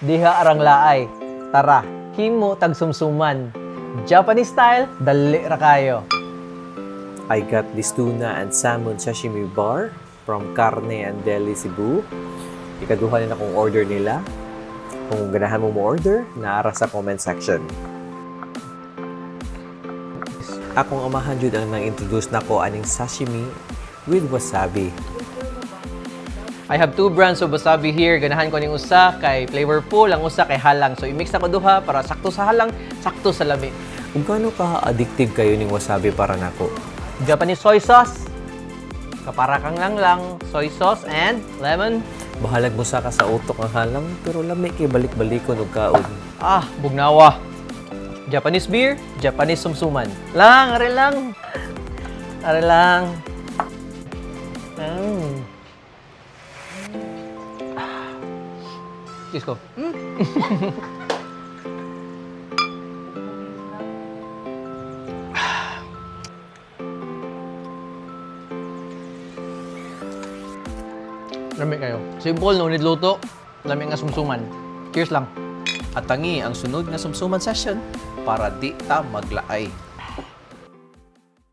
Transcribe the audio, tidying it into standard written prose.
Diha arang laay. Tara, himo tagsumsuman. Japanese style, dali ra kayo. I got this tuna and salmon sashimi bar from Carne and Deli Cebu. Ikaduha na akong order nila. Kung ganahan mo order, naara sa comment section. Akong amahan jud ang nang-introduce nako aning sashimi with wasabi. I have two brands of wasabi here. Ganahan ko ning usa kay flavorful, ang usa kay halang. So i-mix na ko duha para sakto sa halang, sakto sa lami. Kung gaano ka addictive kayo ning wasabi para nako? Japanese soy sauce. Kaparakang lang, soy sauce and lemon. Bahalag mo sa ka sa utok ang halang, pero lami kay balik-balikon og kaon. Ah, bugnawa. Japanese beer, Japanese sumsuman. Lang, are lang. Are lang. Kiss ko. Lami kayo. Simple, no need luto. Lami nga sumsuman. Cheers lang. At tangi ang sunod nga sumsuman session para di ta maglaay.